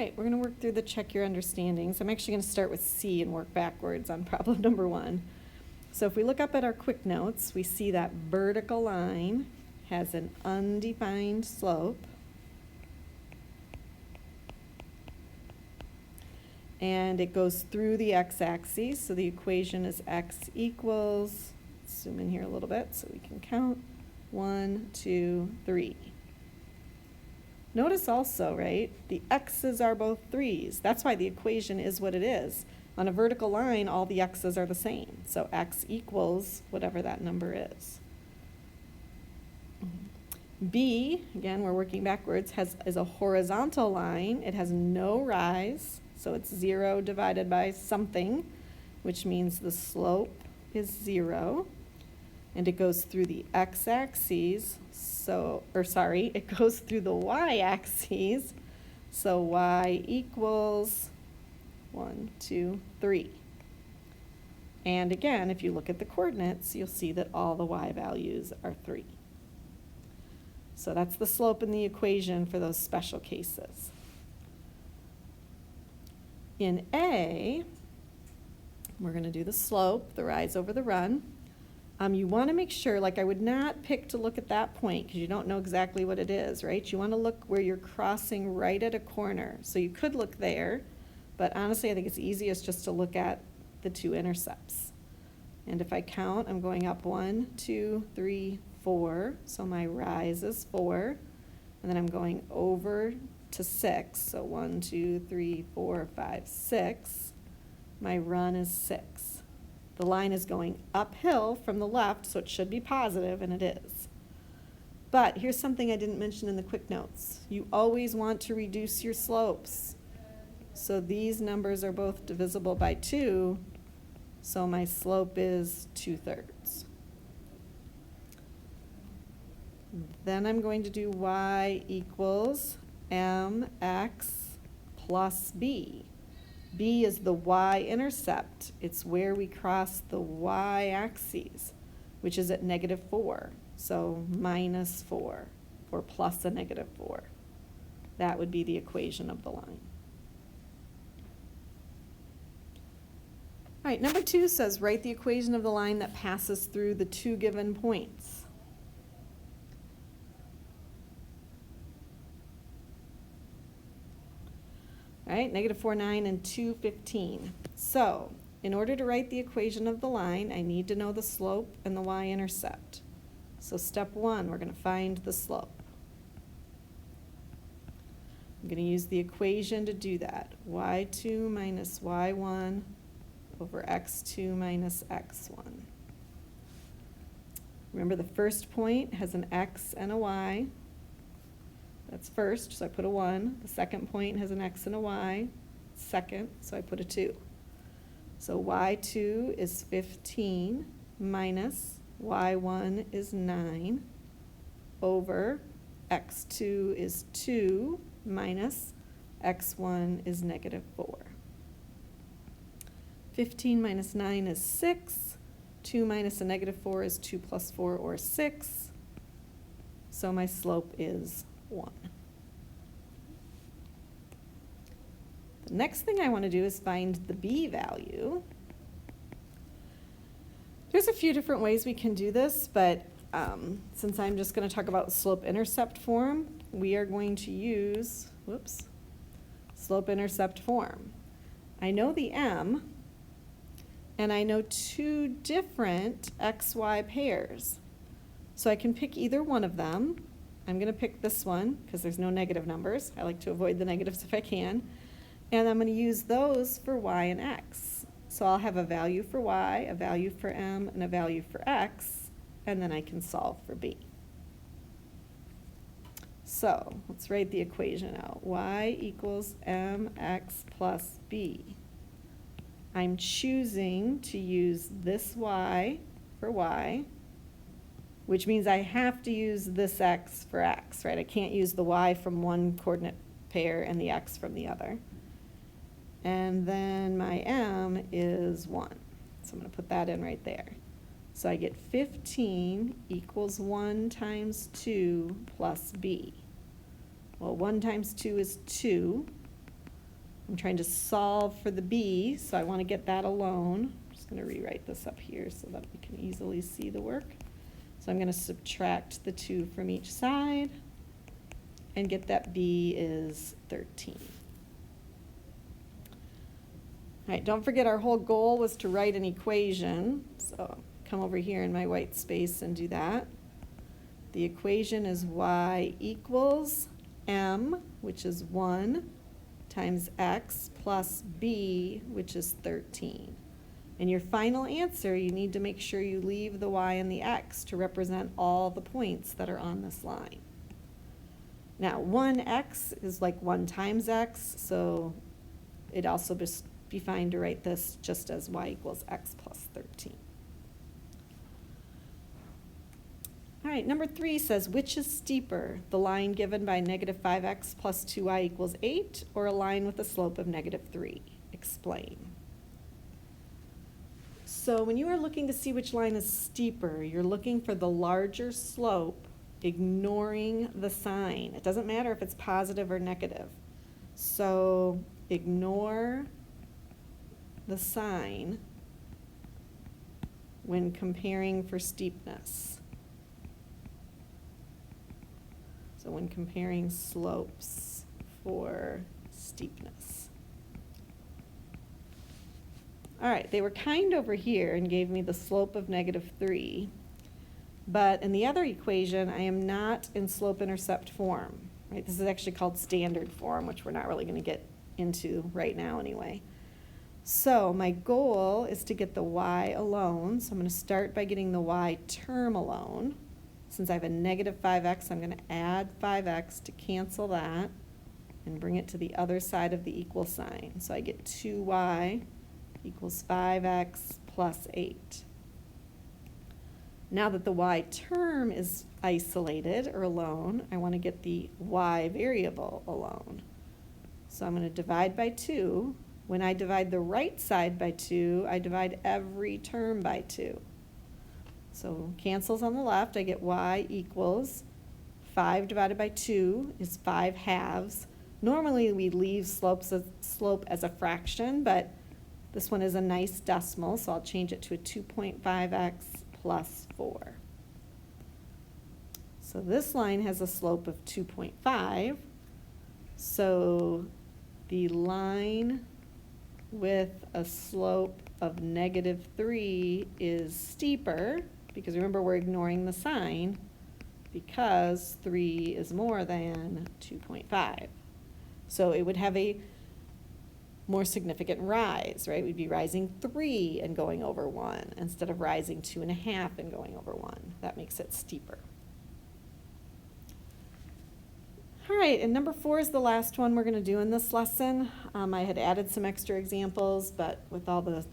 right, we're going to work through the check your understandings. I'm actually going to start with C and work backwards on problem number 1. So if we look up at our quick notes, we see that vertical line has an undefined slope. And it goes through the x-axis, so the equation is x equals, zoom in here a little bit so we can count, 1, 2, 3. Notice also, right, the x's are both 3's. That's why the equation is what it is. On a vertical line, all the x's are the same, so x equals whatever that number is. B, again, we're working backwards, is a horizontal line. It has no rise. So it's 0 divided by something, which means the slope is 0. And it goes through the x-axis, it goes through the y-axis. So y equals 1, 2, 3. And again, if you look at the coordinates, you'll see that all the y values are 3. So that's the slope in the equation for those special cases. In A, we're going to do the slope, the rise over the run. You want to make sure, like I would not pick to look at that point because you don't know exactly what it is, right? You want to look where you're crossing right at a corner. So you could look there, but honestly I think it's easiest just to look at the 2 intercepts. And if I count, I'm going up 1, 2, 3, 4. So my rise is 4. And then I'm going over to 6, so 1, 2, 3, 4, 5, 6. My run is 6. The line is going uphill from the left, so it should be positive, and it is. But here's something I didn't mention in the quick notes. You always want to reduce your slopes. So these numbers are both divisible by 2, so my slope is 2/3. Then I'm going to do y equals mx plus b. B is the y-intercept. It's where we cross the y-axis, which is at -4. So -4, or plus a -4. That would be the equation of the line. All right, number 2 says write the equation of the line that passes through the 2 given points. All right, -4, 9, and 2, 15. So in order to write the equation of the line, I need to know the slope and the y-intercept. So step 1, we're going to find the slope. I'm going to use the equation to do that. y2 minus y1 over x2 minus x1. Remember, the first point has an x and a y. That's first, so I put a 1. The second point has an x and a y. Second, so I put a 2. So y2 is 15 minus y1 is 9 over x2 is 2 minus x1 is -4. 15 minus 9 is 6. 2 minus a -4 is 2 plus 4, or 6. So my slope is 1. The next thing I want to do is find the b value. There's a few different ways we can do this, but since I'm just going to talk about slope-intercept form, we are going to use, slope-intercept form. I know the m, and I know 2 different xy pairs. So I can pick either one of them. I'm going to pick this one because there's no negative numbers. I like to avoid the negatives if I can. And I'm going to use those for y and x. So I'll have a value for y, a value for m, and a value for x, and then I can solve for b. So let's write the equation out. Y equals mx plus b. I'm choosing to use this y for y, which means I have to use this x for x, right? I can't use the y from one coordinate pair and the x from the other. And then my m is 1. So I'm going to put that in right there. So I get 15 equals 1 times 2 plus b. Well, 1 times 2 is 2. I'm trying to solve for the b, so I want to get that alone. I'm just going to rewrite this up here so that we can easily see the work. So I'm going to subtract the 2 from each side and get that b is 13. All right, don't forget our whole goal was to write an equation. So come over here in my white space and do that. The equation is y equals m, which is 1, times x plus b, which is 13. And your final answer, you need to make sure you leave the y and the x to represent all the points that are on this line. Now, 1x is like 1 times x, so it'd also be fine to write this just as y equals x plus 13. All right, number 3 says, which is steeper, the line given by negative 5x plus 2y equals 8, or a line with a slope of negative 3? Explain. So when you are looking to see which line is steeper, you're looking for the larger slope, ignoring the sign. It doesn't matter if it's positive or negative. So ignore the sign when comparing for steepness. So when comparing slopes for steepness. All right, they were kind over here and gave me the slope of negative 3. But in the other equation, I am not in slope-intercept form. Right? This is actually called standard form, which we're not really going to get into right now anyway. So my goal is to get the y alone. So I'm going to start by getting the y term alone. Since I have a negative 5x, I'm going to add 5x to cancel that and bring it to the other side of the equal sign. So I get 2y equals 5x plus 8. Now that the y term is isolated or alone, I want to get the y variable alone. So I'm going to divide by 2. When I divide the right side by 2, I divide every term by 2. So cancels on the left, I get y equals 5 divided by 2 is 5 halves. Normally we leave slope as a fraction, but this one is a nice decimal, so I'll change it to a 2.5x plus 4. So this line has a slope of 2.5. So the line with a slope of negative 3 is steeper, because remember we're ignoring the sign, because 3 is more than 2.5. So it would have a more significant rise, right? We'd be rising 3 and going over 1 instead of rising 2.5 and going over 1. That makes it steeper. All right, and number 4 is the last one we're going to do in this lesson. I had added some extra examples, but with all the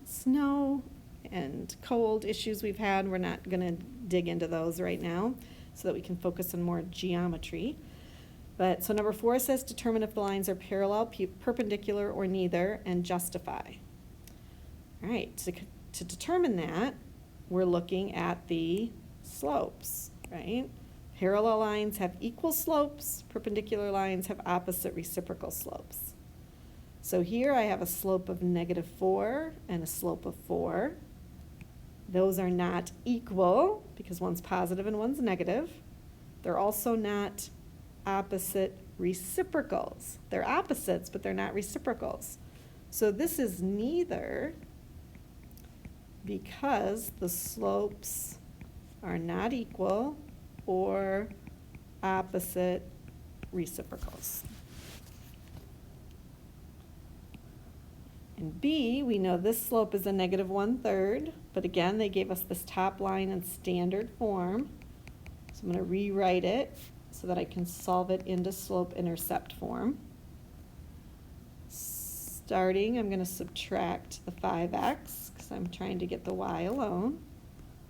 snow and cold issues we've had, we're not going to dig into those right now so that we can focus on more geometry. But so number 4 says determine if the lines are parallel, perpendicular, or neither, and justify. All right, to determine that, we're looking at the slopes, right? Parallel lines have equal slopes, perpendicular lines have opposite reciprocal slopes. So here I have a slope of negative 4 and a slope of 4. Those are not equal because one's positive and one's negative. They're also not opposite reciprocals. They're opposites, but they're not reciprocals. So this is neither because the slopes are not equal or opposite reciprocals. In B, we know this slope is a negative 1/3, but again, they gave us this top line in standard form. So I'm going to rewrite it so that I can solve it into slope-intercept form. Starting, I'm going to subtract the 5x because I'm trying to get the y alone.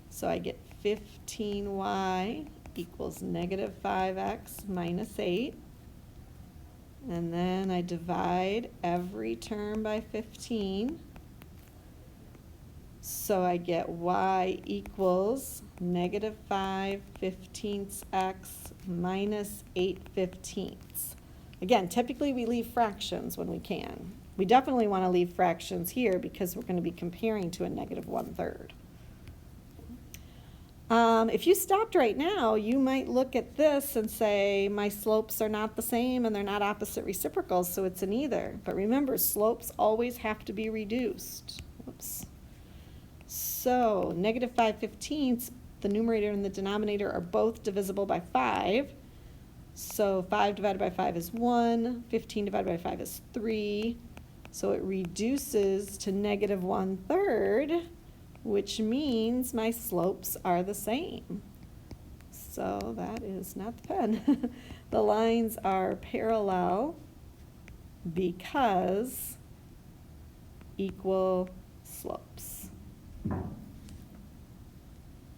So I get 15y equals negative 5x minus 8. And then I divide every term by 15. So I get y equals negative 5/15 x minus 8/15. Again, typically we leave fractions when we can. We definitely want to leave fractions here because we're going to be comparing to a negative 1/3. If you stopped right now, you might look at this and say, my slopes are not the same and they're not opposite reciprocals, so it's an either. But remember, slopes always have to be reduced. Whoops. So negative 5/15, the numerator and the denominator are both divisible by 5. So 5 divided by 5 is 1, 15 divided by 5 is 3. So it reduces to negative 1/3, which means my slopes are the same. So that is not the pen. The lines are parallel because equal slopes.